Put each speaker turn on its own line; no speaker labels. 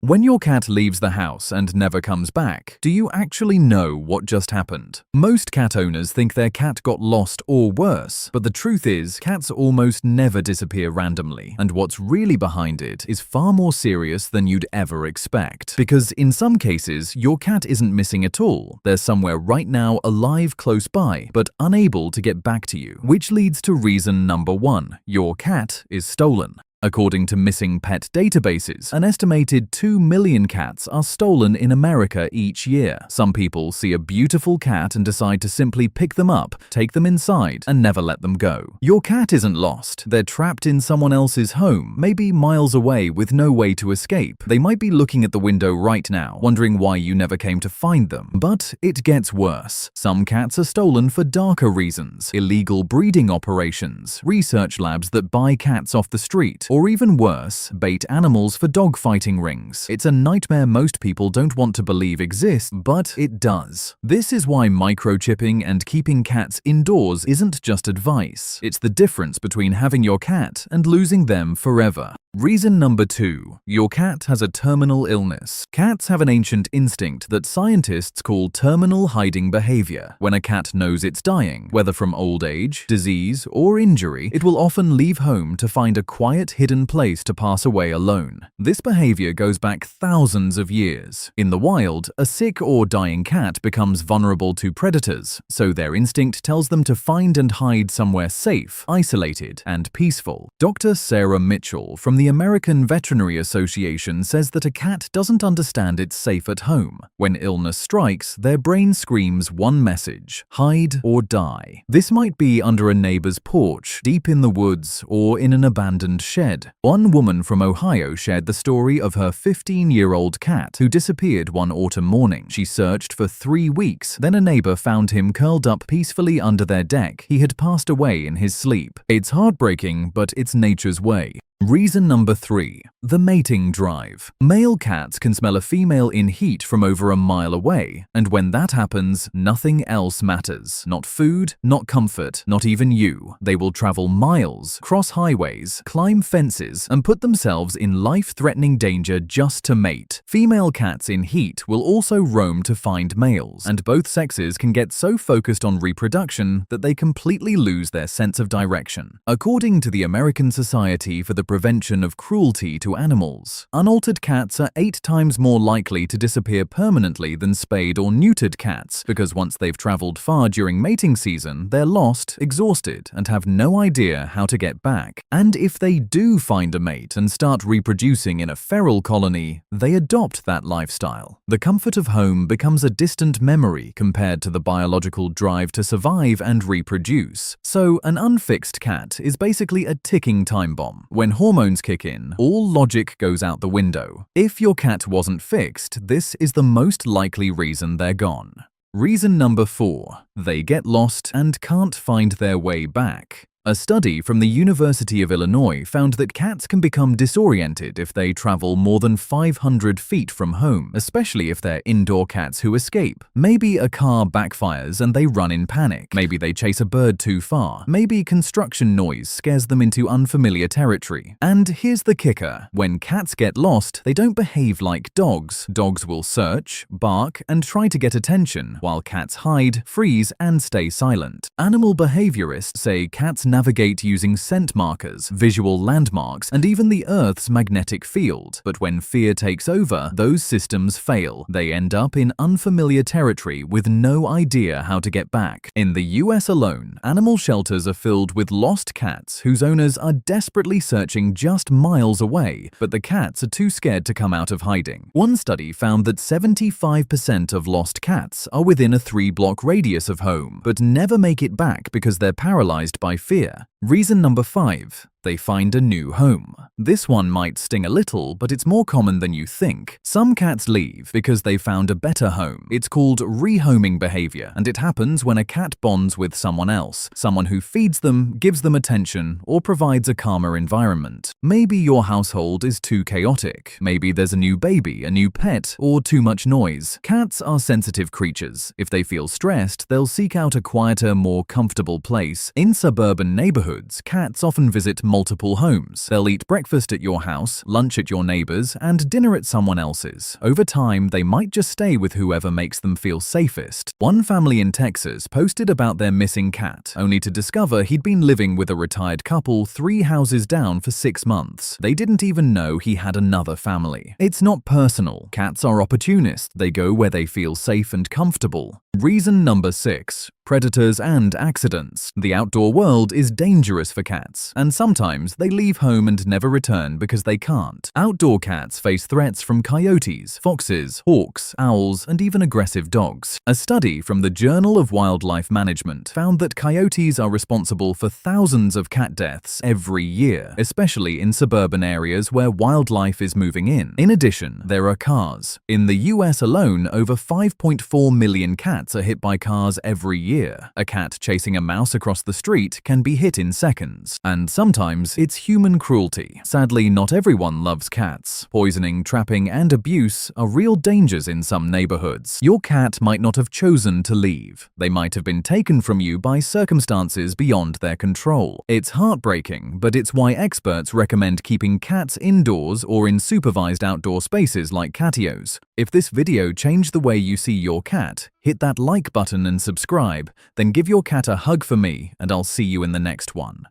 When your cat leaves the house and never comes back, do you actually know what just happened? Most cat owners think their cat got lost or worse, but the truth is, cats almost never disappear randomly, and what's really behind it is far more serious than you'd ever expect. Because in some cases, your cat isn't missing at all. They're somewhere right now alive close by, but unable to get back to you. Which leads to reason number 1. Your cat is stolen. According to missing pet databases, an estimated 2 million cats are stolen in America each year. Some people see a beautiful cat and decide to simply pick them up, take them inside, and never let them go. Your cat isn't lost. They're trapped in someone else's home, maybe miles away with no way to escape. They might be looking at the window right now, wondering why you never came to find them. But it gets worse. Some cats are stolen for darker reasons: illegal breeding operations, research labs that buy cats off the street, or even worse, bait animals for dogfighting rings. It's a nightmare most people don't want to believe exists, but it does. This is why microchipping and keeping cats indoors isn't just advice. It's the difference between having your cat and losing them forever. Reason number 2. Your cat has a terminal illness. Cats have an ancient instinct that scientists call terminal hiding behavior. When a cat knows it's dying, whether from old age, disease, or injury, it will often leave home to find a quiet, hidden place to pass away alone. This behavior goes back thousands of years. In the wild, a sick or dying cat becomes vulnerable to predators, so their instinct tells them to find and hide somewhere safe, isolated, and peaceful. Dr. Sarah Mitchell from the American Veterinary Association says that a cat doesn't understand it's safe at home. When illness strikes, their brain screams one message: hide or die. This might be under a neighbor's porch, deep in the woods, or in an abandoned shed. One woman from Ohio shared the story of her 15-year-old cat who disappeared one autumn morning. She searched for 3 weeks, then a neighbor found him curled up peacefully under their deck. He had passed away in his sleep. It's heartbreaking, but it's nature's way. Reason number 3. The mating drive. Male cats can smell a female in heat from over a mile away, and when that happens, nothing else matters. Not food, not comfort, not even you. They will travel miles, cross highways, climb fences, and put themselves in life-threatening danger just to mate. Female cats in heat will also roam to find males, and both sexes can get so focused on reproduction that they completely lose their sense of direction. According to the American Society for the Prevention of Cruelty to Animals, unaltered cats are 8 times more likely to disappear permanently than spayed or neutered cats, because once they've traveled far during mating season, they're lost, exhausted, and have no idea how to get back. And if they do find a mate and start reproducing in a feral colony, they adopt that lifestyle. The comfort of home becomes a distant memory compared to the biological drive to survive and reproduce. So an unfixed cat is basically a ticking time bomb. When hormones kick in, all logic goes out the window. If your cat wasn't fixed, this is the most likely reason they're gone. Reason number 4. They get lost and can't find their way back. A study from the University of Illinois found that cats can become disoriented if they travel more than 500 feet from home, especially if they're indoor cats who escape. Maybe a car backfires and they run in panic. Maybe they chase a bird too far. Maybe construction noise scares them into unfamiliar territory. And here's the kicker: when cats get lost, they don't behave like dogs. Dogs will search, bark, and try to get attention, while cats hide, freeze, and stay silent. Animal behaviorists say cats navigate using scent markers, visual landmarks, and even the Earth's magnetic field. But when fear takes over, those systems fail. They end up in unfamiliar territory with no idea how to get back. In the US alone, animal shelters are filled with lost cats whose owners are desperately searching just miles away, but the cats are too scared to come out of hiding. One study found that 75% of lost cats are within a 3-block radius of home, but never make it back because they're paralyzed by fear. Reason number 5. They find a new home. This one might sting a little, but it's more common than you think. Some cats leave because they found a better home. It's called rehoming behavior, and it happens when a cat bonds with someone else, someone who feeds them, gives them attention, or provides a calmer environment. Maybe your household is too chaotic. Maybe there's a new baby, a new pet, or too much noise. Cats are sensitive creatures. If they feel stressed, they'll seek out a quieter, more comfortable place. In suburban neighborhoods, neighborhoods, cats often visit multiple homes. They'll eat breakfast at your house, lunch at your neighbor's, and dinner at someone else's. Over time, they might just stay with whoever makes them feel safest. One family in Texas posted about their missing cat, only to discover he'd been living with a retired couple 3 houses down for 6 months. They didn't even know he had another family. It's not personal. Cats are opportunists. They go where they feel safe and comfortable. Reason number 6. Predators and accidents. The outdoor world is dangerous for cats, and sometimes they leave home and never return because they can't. Outdoor cats face threats from coyotes, foxes, hawks, owls, and even aggressive dogs. A study from the Journal of Wildlife Management found that coyotes are responsible for thousands of cat deaths every year, especially in suburban areas where wildlife is moving in. In addition, there are cars. In the US alone, over 5.4 million cats are hit by cars every year. A cat chasing a mouse across the street can be hit in seconds. And sometimes it's human cruelty. Sadly, not everyone loves cats. Poisoning, trapping, and abuse are real dangers in some neighborhoods. Your cat might not have chosen to leave. They might have been taken from you by circumstances beyond their control. It's heartbreaking, but it's why experts recommend keeping cats indoors or in supervised outdoor spaces like catios. If this video changed the way you see your cat, hit that like button and subscribe, then give your cat a hug for me, and I'll see you in the next one.